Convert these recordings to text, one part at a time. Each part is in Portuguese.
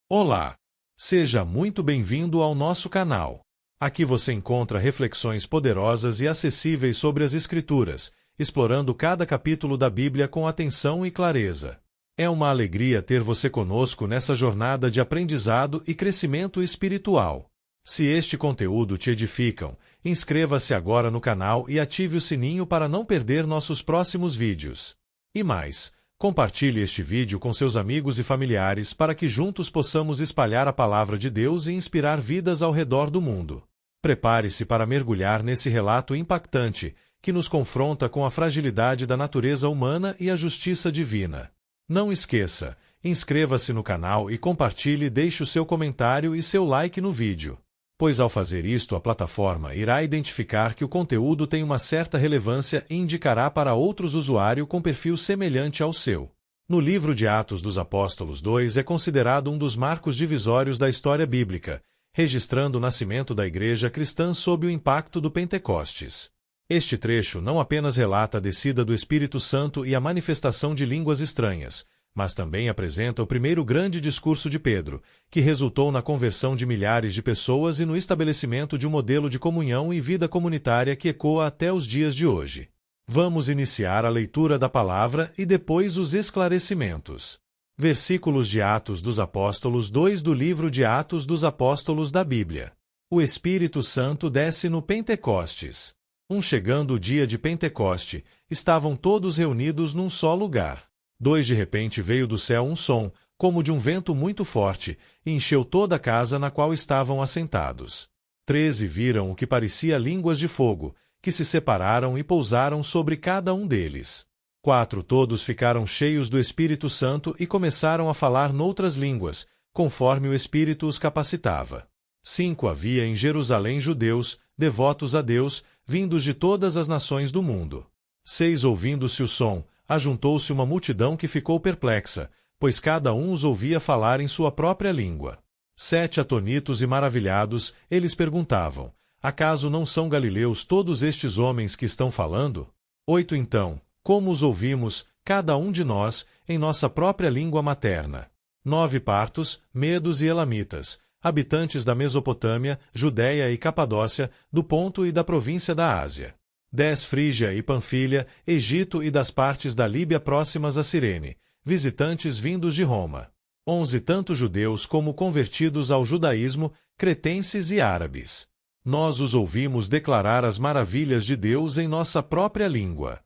Olá! Seja muito bem-vindo ao nosso canal. Aqui você encontra reflexões poderosas e acessíveis sobre as Escrituras, explorando cada capítulo da Bíblia com atenção e clareza. É uma alegria ter você conosco nessa jornada de aprendizado e crescimento espiritual. Se este conteúdo te edificam, inscreva-se agora no canal e ative o sininho para não perder nossos próximos vídeos. E mais, compartilhe este vídeo com seus amigos e familiares para que juntos possamos espalhar a palavra de Deus e inspirar vidas ao redor do mundo. Prepare-se para mergulhar nesse relato impactante que nos confronta com a fragilidade da natureza humana e a justiça divina. Não esqueça, inscreva-se no canal e compartilhe, deixe o seu comentário e seu like no vídeo. Pois ao fazer isto a plataforma irá identificar que o conteúdo tem uma certa relevância e indicará para outros usuários com perfil semelhante ao seu. No livro de Atos dos Apóstolos 2 é considerado um dos marcos divisórios da história bíblica, registrando o nascimento da igreja cristã sob o impacto do Pentecostes. Este trecho não apenas relata a descida do Espírito Santo e a manifestação de línguas estranhas, mas também apresenta o primeiro grande discurso de Pedro, que resultou na conversão de milhares de pessoas e no estabelecimento de um modelo de comunhão e vida comunitária que ecoa até os dias de hoje. Vamos iniciar a leitura da palavra e depois os esclarecimentos. Versículos de Atos dos Apóstolos 2 do livro de Atos dos Apóstolos da Bíblia. O Espírito Santo desce no Pentecostes. Chegando o dia de Pentecoste, estavam todos reunidos num só lugar. De repente veio do céu um som, como de um vento muito forte, e encheu toda a casa na qual estavam assentados. 13 viram o que parecia línguas de fogo, que se separaram e pousaram sobre cada um deles. 4 todos ficaram cheios do Espírito Santo e começaram a falar noutras línguas, conforme o Espírito os capacitava. 5 havia em Jerusalém judeus, devotos a Deus, vindos de todas as nações do mundo. 6 ouvindo-se o som, ajuntou-se uma multidão que ficou perplexa, pois cada um os ouvia falar em sua própria língua. 7 atonitos e maravilhados, eles perguntavam: acaso não são galileus todos estes homens que estão falando? 8 então, como os ouvimos, cada um de nós, em nossa própria língua materna? 9 partos, medos e elamitas, habitantes da Mesopotâmia, Judéia e Capadócia, do Ponto e da província da Ásia. 10 Frígia e Panfilha, Egito e das partes da Líbia próximas a Cirene, visitantes vindos de Roma. 11 tanto judeus como convertidos ao judaísmo, cretenses e árabes. Nós os ouvimos declarar as maravilhas de Deus em nossa própria língua.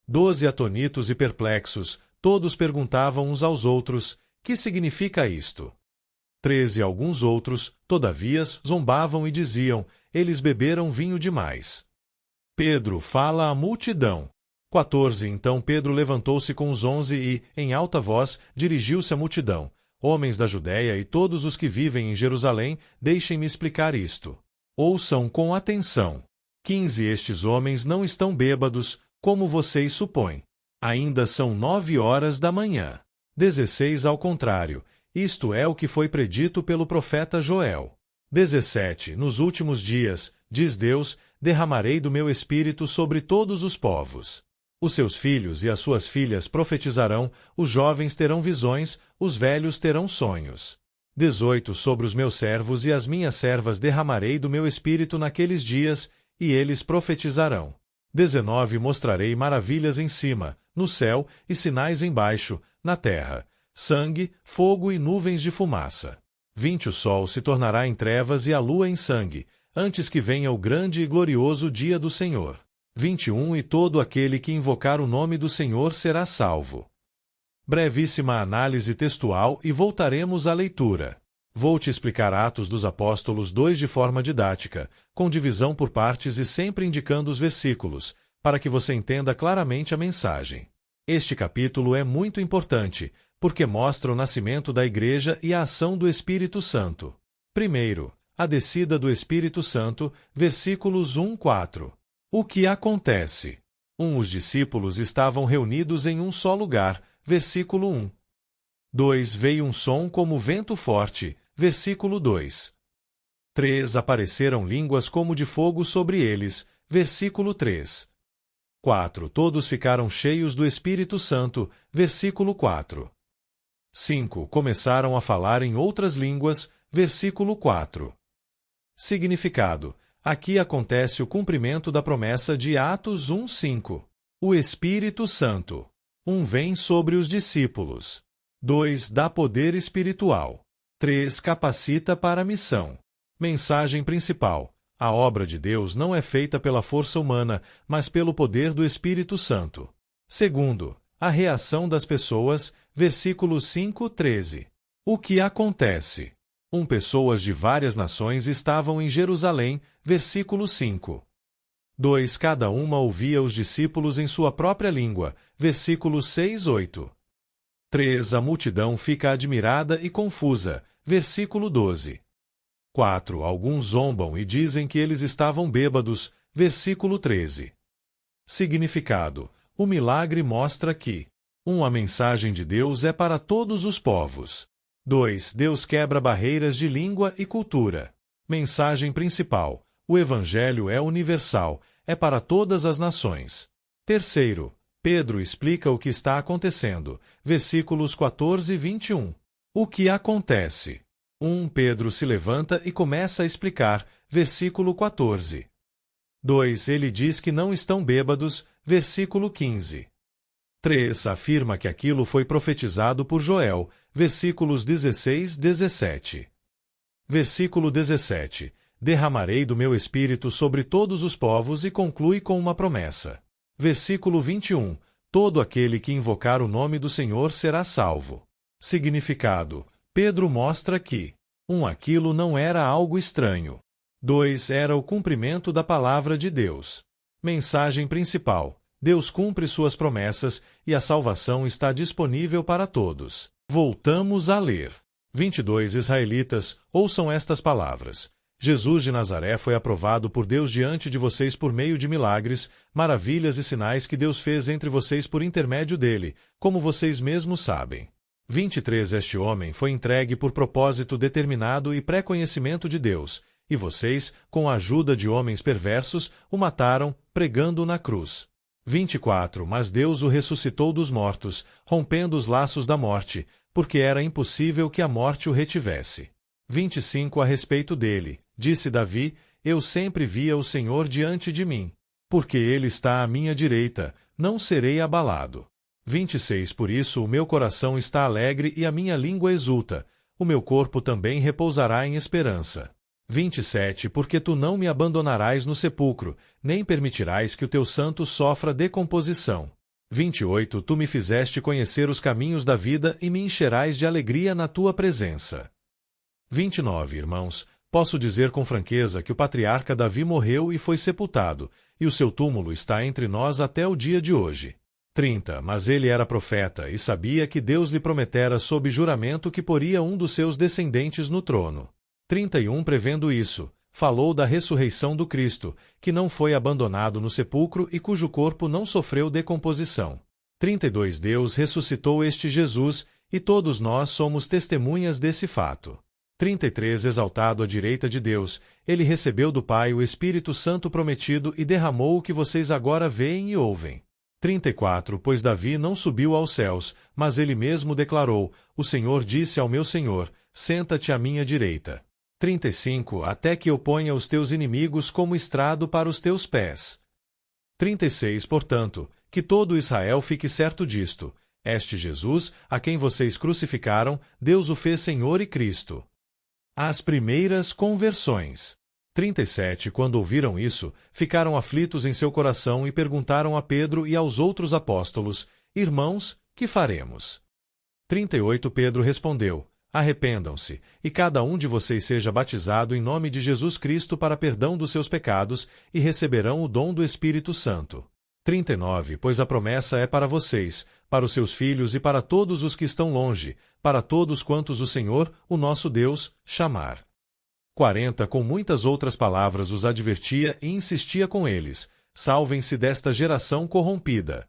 12 atonitos e perplexos, todos perguntavam uns aos outros: que significa isto? 13 alguns outros, todavia, zombavam e diziam: eles beberam vinho demais. Pedro fala à multidão. 14 Então Pedro levantou-se com os 11 e, em alta voz, dirigiu-se à multidão: homens da Judéia e todos os que vivem em Jerusalém, deixem-me explicar isto. Ouçam com atenção. 15 Estes homens não estão bêbados, como vocês supõem. Ainda são 9 horas da manhã. 16 Ao contrário, isto é o que foi predito pelo profeta Joel. 17 Nos últimos dias, diz Deus, derramarei do meu espírito sobre todos os povos. Os seus filhos e as suas filhas profetizarão, os jovens terão visões, os velhos terão sonhos. 18 Sobre os meus servos e as minhas servas derramarei do meu espírito naqueles dias, e eles profetizarão. 19 Mostrarei maravilhas em cima, no céu, e sinais embaixo, na terra: sangue, fogo e nuvens de fumaça. 20 O sol se tornará em trevas e a lua em sangue, antes que venha o grande e glorioso dia do Senhor. 21 E todo aquele que invocar o nome do Senhor será salvo. Brevíssima análise textual e voltaremos à leitura. Vou te explicar Atos dos Apóstolos 2 de forma didática, com divisão por partes e sempre indicando os versículos, para que você entenda claramente a mensagem. Este capítulo é muito importante, porque mostra o nascimento da Igreja e a ação do Espírito Santo. Primeiro, a descida do Espírito Santo, versículos 1-4. O que acontece? Os discípulos estavam reunidos em um só lugar, versículo 1. 2 Veio um som como vento forte, versículo 2. 3 Apareceram línguas como de fogo sobre eles, versículo 3. 4 Todos ficaram cheios do Espírito Santo, versículo 4. 5. Começaram a falar em outras línguas. Versículo 4. Significado: aqui acontece o cumprimento da promessa de Atos 1:5. O Espírito Santo. 1. Vem sobre os discípulos. 2. Dá poder espiritual. 3. Capacita para a missão. Mensagem principal: a obra de Deus não é feita pela força humana, mas pelo poder do Espírito Santo. Segundo, a reação das pessoas. Versículo 5:13. O que acontece? Pessoas de várias nações estavam em Jerusalém. Versículo 5. 2. Cada uma ouvia os discípulos em sua própria língua. Versículos 6-8. 3. A multidão fica admirada e confusa. Versículo 12. 4. Alguns zombam e dizem que eles estavam bêbados. Versículo 13. Significado: o milagre mostra que 1. A mensagem de Deus é para todos os povos. 2. Deus quebra barreiras de língua e cultura. Mensagem principal: o Evangelho é universal, é para todas as nações. Terceiro, Pedro explica o que está acontecendo. Versículos 14 e 21. O que acontece? 1. Pedro se levanta e começa a explicar. Versículo 14. 2. Ele diz que não estão bêbados. Versículo 15. 3. Afirma que aquilo foi profetizado por Joel. Versículos 16-17. Versículo 17. Derramarei do meu espírito sobre todos os povos, e conclui com uma promessa. Versículo 21. Todo aquele que invocar o nome do Senhor será salvo. Significado: Pedro mostra que 1. Aquilo não era algo estranho. 2. Era o cumprimento da palavra de Deus. Mensagem principal: Deus cumpre suas promessas e a salvação está disponível para todos. Voltamos a ler. 22. Israelitas, ouçam estas palavras. Jesus de Nazaré foi aprovado por Deus diante de vocês por meio de milagres, maravilhas e sinais que Deus fez entre vocês por intermédio dele, como vocês mesmos sabem. 23. Este homem foi entregue por propósito determinado e pré-conhecimento de Deus, e vocês, com a ajuda de homens perversos, o mataram, pregando-o na cruz. 24. Mas Deus o ressuscitou dos mortos, rompendo os laços da morte, porque era impossível que a morte o retivesse. 25. A respeito dele, disse Davi: Eu sempre via o Senhor diante de mim. Porque ele está à minha direita, não serei abalado. 26. Por isso o meu coração está alegre e a minha língua exulta, o meu corpo também repousará em esperança. 27. Porque tu não me abandonarás no sepulcro, nem permitirás que o teu santo sofra decomposição. 28. Tu me fizeste conhecer os caminhos da vida e me encherás de alegria na tua presença. 29. Irmãos, posso dizer com franqueza que o patriarca Davi morreu e foi sepultado, e o seu túmulo está entre nós até o dia de hoje. 30. Mas ele era profeta e sabia que Deus lhe prometera sob juramento que poria um dos seus descendentes no trono. 31. Prevendo isso, falou da ressurreição do Cristo, que não foi abandonado no sepulcro e cujo corpo não sofreu decomposição. 32. Deus ressuscitou este Jesus, e todos nós somos testemunhas desse fato. 33. Exaltado à direita de Deus, ele recebeu do Pai o Espírito Santo prometido e derramou o que vocês agora veem e ouvem. 34. Pois Davi não subiu aos céus, mas ele mesmo declarou: O Senhor disse ao meu Senhor: Senta-te à minha direita. 35. Até que eu ponha os teus inimigos como estrado para os teus pés. 36. Portanto, que todo Israel fique certo disto: este Jesus, a quem vocês crucificaram, Deus o fez Senhor e Cristo. As primeiras conversões. 37. Quando ouviram isso, ficaram aflitos em seu coração e perguntaram a Pedro e aos outros apóstolos: Irmãos, que faremos? 38. Pedro respondeu: Arrependam-se, e cada um de vocês seja batizado em nome de Jesus Cristo para perdão dos seus pecados, e receberão o dom do Espírito Santo. 39. Pois a promessa é para vocês, para os seus filhos e para todos os que estão longe, para todos quantos o Senhor, o nosso Deus, chamar. 40. Com muitas outras palavras os advertia e insistia com eles: Salvem-se desta geração corrompida.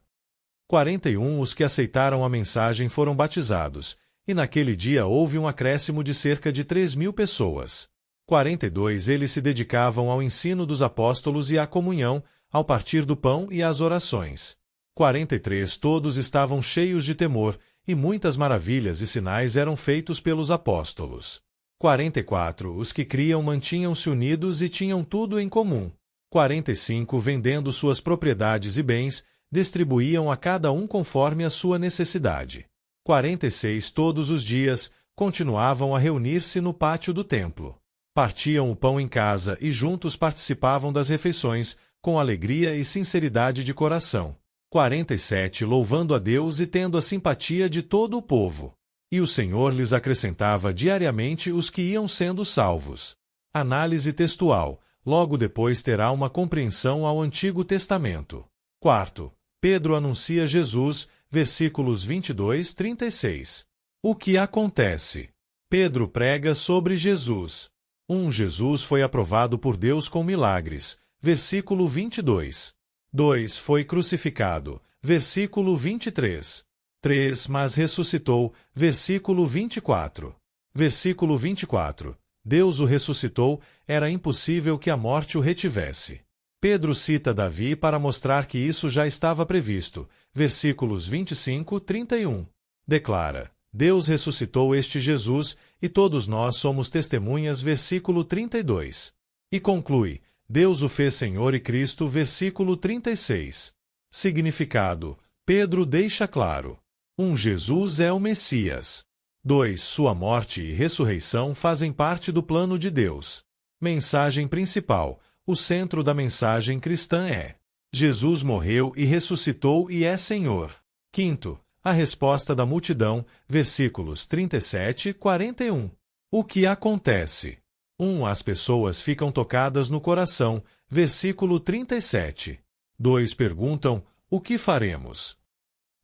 41. Os que aceitaram a mensagem foram batizados, e naquele dia houve um acréscimo de cerca de 3.000 pessoas. 42. Eles se dedicavam ao ensino dos apóstolos e à comunhão, ao partir do pão e às orações. 43. Todos estavam cheios de temor, e muitas maravilhas e sinais eram feitos pelos apóstolos. 44. Os que criam mantinham-se unidos e tinham tudo em comum. 45. Vendendo suas propriedades e bens, distribuíam a cada um conforme a sua necessidade. 46. Todos os dias, continuavam a reunir-se no pátio do templo. Partiam o pão em casa e juntos participavam das refeições, com alegria e sinceridade de coração. 47. Louvando a Deus e tendo a simpatia de todo o povo. E o Senhor lhes acrescentava diariamente os que iam sendo salvos. Análise textual. Logo depois terá uma compreensão ao Antigo Testamento. 4. Pedro anuncia Jesus, versículos 22-36. O que acontece? Pedro prega sobre Jesus. 1. Jesus foi aprovado por Deus com milagres. Versículo 22. 2. Foi crucificado. Versículo 23. 3. Mas ressuscitou. Versículo 24. Versículo 24. Deus o ressuscitou, era impossível que a morte o retivesse. Pedro cita Davi para mostrar que isso já estava previsto. Versículos 25-31. Declara: Deus ressuscitou este Jesus, e todos nós somos testemunhas. Versículo 32. E conclui: Deus o fez Senhor e Cristo. Versículo 36. Significado: Pedro deixa claro. 1. Jesus é o Messias. 2. Sua morte e ressurreição fazem parte do plano de Deus. Mensagem principal. O centro da mensagem cristã é: Jesus morreu e ressuscitou e é Senhor. 5. A resposta da multidão. Versículos 37-41. O que acontece? 1. As pessoas ficam tocadas no coração. Versículo 37. 2. Perguntam: o que faremos?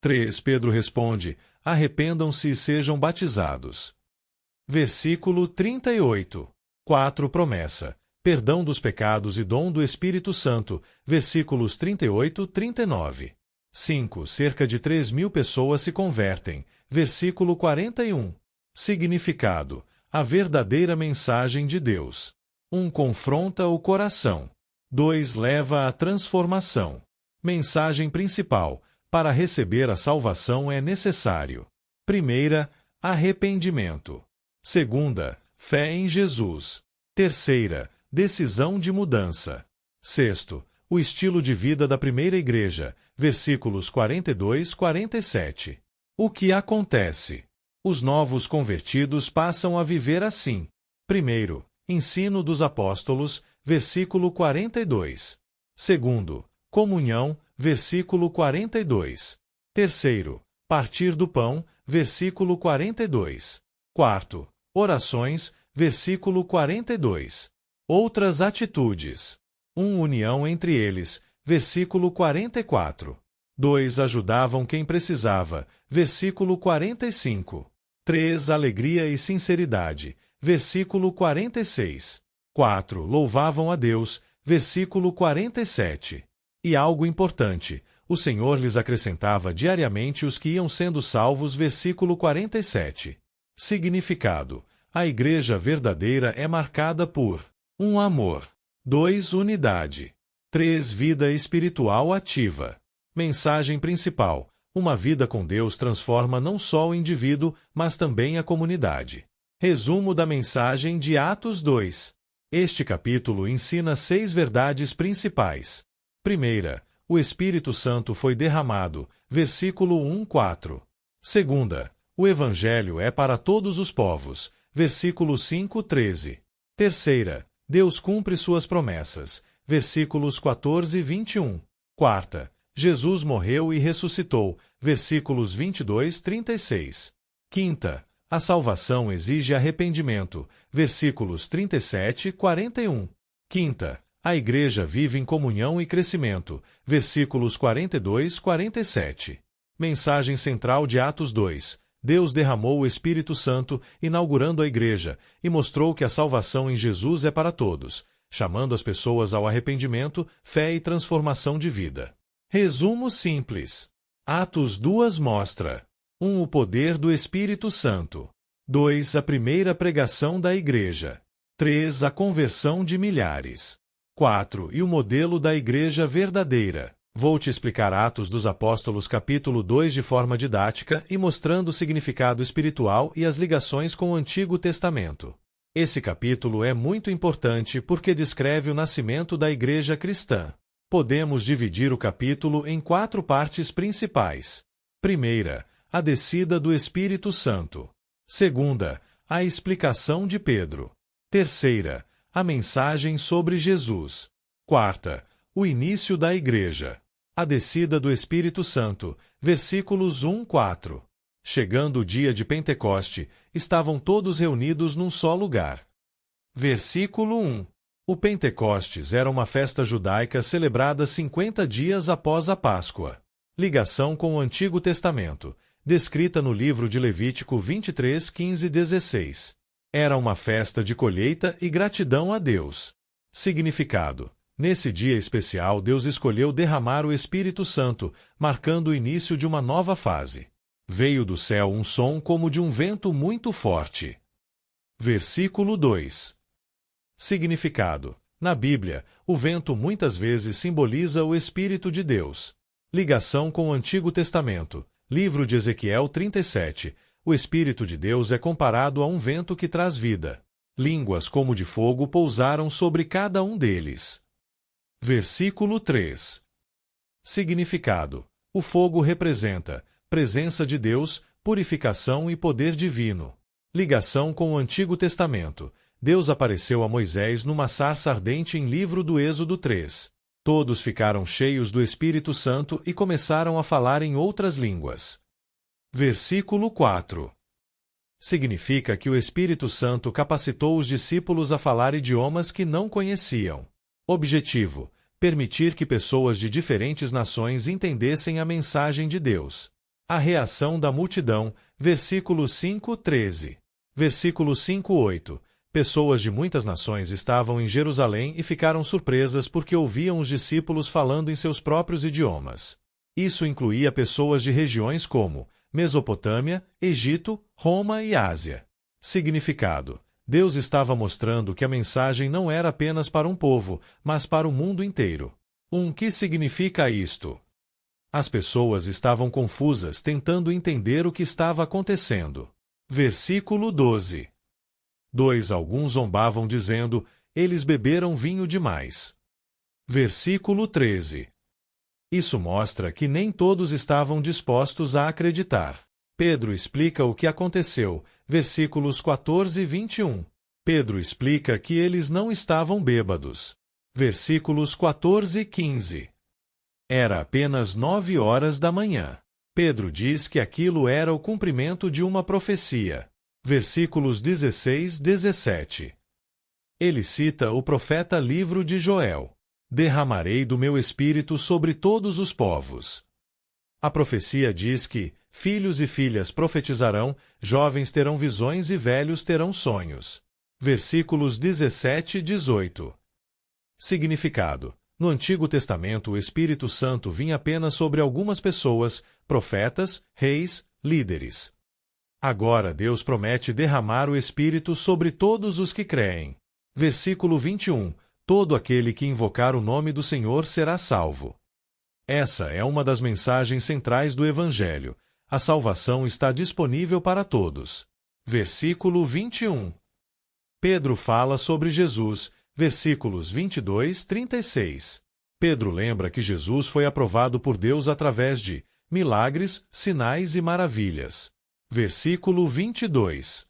3. Pedro responde: arrependam-se e sejam batizados. Versículo 38. 4. Promessa: perdão dos pecados e dom do Espírito Santo. Versículos 38-39. 5. Cerca de 3.000 pessoas se convertem. Versículo 41. Significado: a verdadeira mensagem de Deus. 1. Confronta o coração. 2. Leva à transformação. Mensagem principal: para receber a salvação é necessário: 1. Arrependimento. 2. Fé em Jesus. 3. Decisão de mudança. 6. O estilo de vida da primeira igreja. Versículos 42-47. O que acontece? Os novos convertidos passam a viver assim. 1. Ensino dos apóstolos. Versículo 42. 2. Comunhão. Versículo 42. 3. Partir do pão. Versículo 42. 4. Orações. Versículo 42. Outras atitudes. 1. União entre eles. Versículo 44. 2. Ajudavam quem precisava. Versículo 45. 3. Alegria e sinceridade. Versículo 46. 4. Louvavam a Deus. Versículo 47. E algo importante: o Senhor lhes acrescentava diariamente os que iam sendo salvos. Versículo 47. Significado: a igreja verdadeira é marcada por 1. Amor. 2. Unidade. 3. Vida espiritual ativa. Mensagem principal: uma vida com Deus transforma não só o indivíduo, mas também a comunidade. Resumo da mensagem de Atos 2. Este capítulo ensina 6 verdades principais. 1. O Espírito Santo foi derramado. Versículo 1-4. 2. O Evangelho é para todos os povos. Versículo 5-13. 3. Deus cumpre suas promessas. Versículos 14-21. 4. Jesus morreu e ressuscitou. Versículos 22-36. 5. A salvação exige arrependimento. Versículos 37-41. 5. A igreja vive em comunhão e crescimento. Versículos 42-47. Mensagem central de Atos 2. Deus derramou o Espírito Santo, inaugurando a igreja, e mostrou que a salvação em Jesus é para todos, chamando as pessoas ao arrependimento, fé e transformação de vida. Resumo simples. Atos 2 mostra: 1. O poder do Espírito Santo. 2. A primeira pregação da igreja. 3. A conversão de milhares. 4. E o modelo da igreja verdadeira. Vou te explicar Atos dos Apóstolos capítulo 2 de forma didática e mostrando o significado espiritual e as ligações com o Antigo Testamento. Esse capítulo é muito importante porque descreve o nascimento da igreja cristã. Podemos dividir o capítulo em 4 partes principais. Primeira, a descida do Espírito Santo. Segunda, a explicação de Pedro. Terceira, a mensagem sobre Jesus. Quarta, o início da igreja. A descida do Espírito Santo, versículos 1-4. Chegando o dia de Pentecoste, estavam todos reunidos num só lugar. Versículo 1. O Pentecostes era uma festa judaica celebrada 50 dias após a Páscoa. Ligação com o Antigo Testamento, descrita no livro de Levítico 23, 15 e 16. Era uma festa de colheita e gratidão a Deus. Significado: nesse dia especial, Deus escolheu derramar o Espírito Santo, marcando o início de uma nova fase. Veio do céu um som como de um vento muito forte. Versículo 2. Significado: na Bíblia, o vento muitas vezes simboliza o Espírito de Deus. Ligação com o Antigo Testamento. Livro de Ezequiel 37. O Espírito de Deus é comparado a um vento que traz vida. Línguas como de fogo pousaram sobre cada um deles. Versículo 3. Significado: o fogo representa presença de Deus, purificação e poder divino. Ligação com o Antigo Testamento. Deus apareceu a Moisés numa sarça ardente em livro do Êxodo 3. Todos ficaram cheios do Espírito Santo e começaram a falar em outras línguas. Versículo 4. Significa que o Espírito Santo capacitou os discípulos a falar idiomas que não conheciam. Objetivo: permitir que pessoas de diferentes nações entendessem a mensagem de Deus. A reação da multidão, versículo 5:13. Versículo 5:8. Pessoas de muitas nações estavam em Jerusalém e ficaram surpresas porque ouviam os discípulos falando em seus próprios idiomas. Isso incluía pessoas de regiões como Mesopotâmia, Egito, Roma e Ásia. Significado: Deus estava mostrando que a mensagem não era apenas para um povo, mas para o mundo inteiro. Que significa isto? As pessoas estavam confusas, tentando entender o que estava acontecendo. Versículo 12. 2. Alguns zombavam dizendo: eles beberam vinho demais. Versículo 13. Isso mostra que nem todos estavam dispostos a acreditar. Pedro explica o que aconteceu, versículos 14 e 21. Pedro explica que eles não estavam bêbados. Versículos 14 e 15. Era apenas 9 horas da manhã. Pedro diz que aquilo era o cumprimento de uma profecia. Versículos 16 e 17. Ele cita o profeta livro de Joel. Derramarei do meu espírito sobre todos os povos. A profecia diz que filhos e filhas profetizarão, jovens terão visões e velhos terão sonhos. Versículos 17 e 18. Significado: no Antigo Testamento o Espírito Santo vinha apenas sobre algumas pessoas, profetas, reis, líderes. Agora Deus promete derramar o Espírito sobre todos os que creem. Versículo 21. Todo aquele que invocar o nome do Senhor será salvo. Essa é uma das mensagens centrais do Evangelho. A salvação está disponível para todos. Versículo 21. Pedro fala sobre Jesus. Versículos 22 e 36. Pedro lembra que Jesus foi aprovado por Deus através de milagres, sinais e maravilhas. Versículo 22.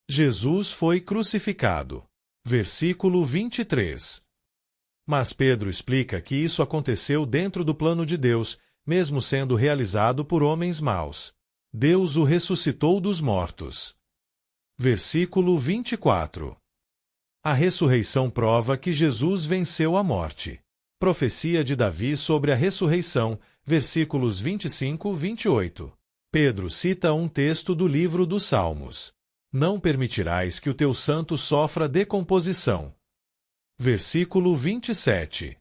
Jesus foi crucificado. Versículo 23. Mas Pedro explica que isso aconteceu dentro do plano de Deus, mesmo sendo realizado por homens maus. Deus o ressuscitou dos mortos. Versículo 24. A ressurreição prova que Jesus venceu a morte. Profecia de Davi sobre a ressurreição, versículos 25 e 28. Pedro cita um texto do livro dos Salmos. Não permitirás que o teu santo sofra decomposição. Versículo 27.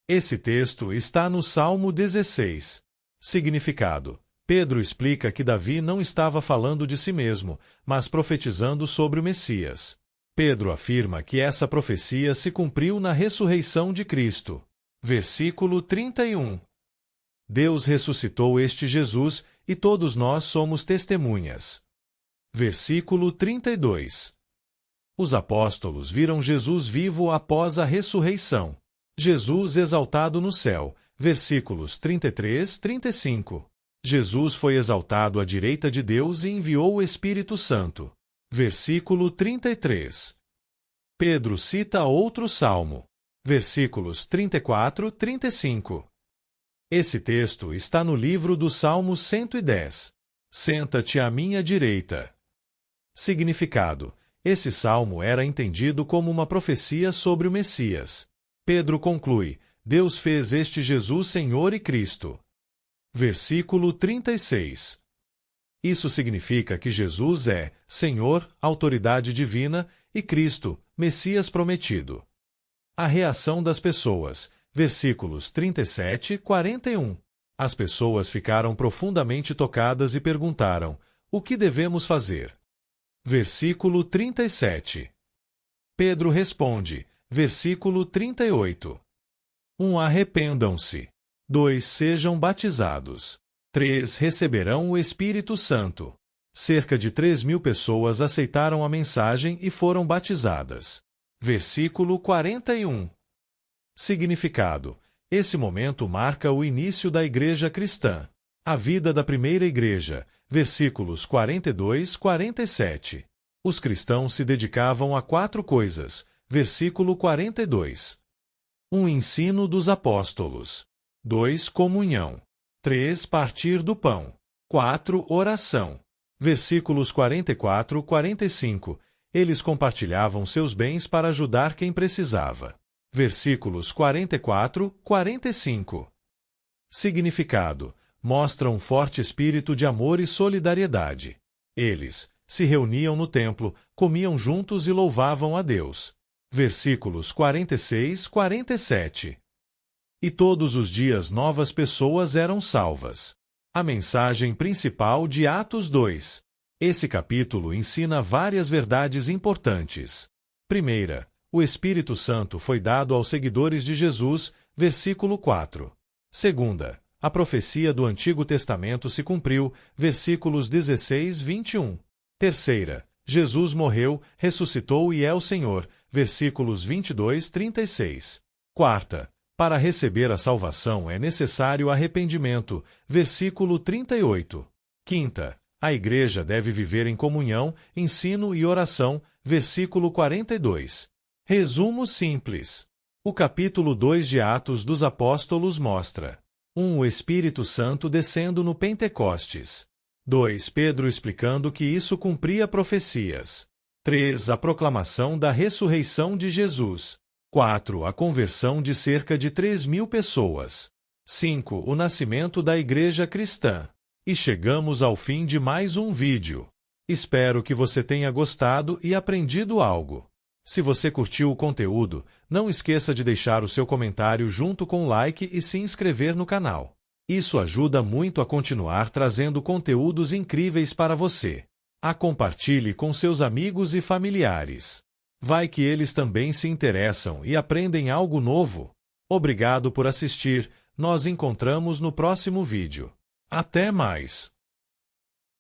Esse texto está no Salmo 16. Significado: Pedro explica que Davi não estava falando de si mesmo, mas profetizando sobre o Messias. Pedro afirma que essa profecia se cumpriu na ressurreição de Cristo. Versículo 31. Deus ressuscitou este Jesus, e todos nós somos testemunhas. Versículo 32. Os apóstolos viram Jesus vivo após a ressurreição. Jesus exaltado no céu. Versículos 33, 35. Jesus foi exaltado à direita de Deus e enviou o Espírito Santo. Versículo 33. Pedro cita outro salmo. Versículos 34, 35. Esse texto está no livro do Salmo 110. Senta-te à minha direita. Significado: esse salmo era entendido como uma profecia sobre o Messias. Pedro conclui: Deus fez este Jesus Senhor e Cristo. Versículo 36. Isso significa que Jesus é Senhor, autoridade divina, e Cristo, Messias prometido. A reação das pessoas. Versículos 37 e 41. As pessoas ficaram profundamente tocadas e perguntaram: o que devemos fazer? Versículo 37. Pedro responde. Versículo 38. 1. Arrependam-se. 2. Sejam batizados. 3. Receberão o Espírito Santo. Cerca de 3.000 pessoas aceitaram a mensagem e foram batizadas. Versículo 41. Significado: esse momento marca o início da Igreja cristã. A vida da primeira igreja. Versículos 42, 47. Os cristãos se dedicavam a 4 coisas. Versículo 42. 1. Ensino dos apóstolos. 2. Comunhão. 3. Partir do pão. 4. Oração. Versículos 44, 45. Eles compartilhavam seus bens para ajudar quem precisava. Versículos 44, 45. Significado: mostra um forte espírito de amor e solidariedade. Eles se reuniam no templo, comiam juntos e louvavam a Deus. Versículos 46, 47. E todos os dias novas pessoas eram salvas. A mensagem principal de Atos 2. Esse capítulo ensina várias verdades importantes. Primeira, o Espírito Santo foi dado aos seguidores de Jesus, versículo 4. Segunda, a profecia do Antigo Testamento se cumpriu, versículos 16, 21. Terceira, Jesus morreu, ressuscitou e é o Senhor, versículos 22, 36. Quarta, para receber a salvação é necessário arrependimento, versículo 38. Quinta, a igreja deve viver em comunhão, ensino e oração, versículo 42. Resumo simples. O capítulo 2 de Atos dos Apóstolos mostra: 1. O Espírito Santo descendo no Pentecostes. 2. Pedro explicando que isso cumpria profecias. 3. A proclamação da ressurreição de Jesus. 4. A conversão de cerca de 3.000 pessoas. 5. O nascimento da Igreja Cristã. E chegamos ao fim de mais um vídeo. Espero que você tenha gostado e aprendido algo. Se você curtiu o conteúdo, não esqueça de deixar o seu comentário junto com o like e se inscrever no canal. Isso ajuda muito a continuar trazendo conteúdos incríveis para você. Compartilhe com seus amigos e familiares. Vai que eles também se interessam e aprendem algo novo. Obrigado por assistir. Nos encontramos no próximo vídeo. Até mais!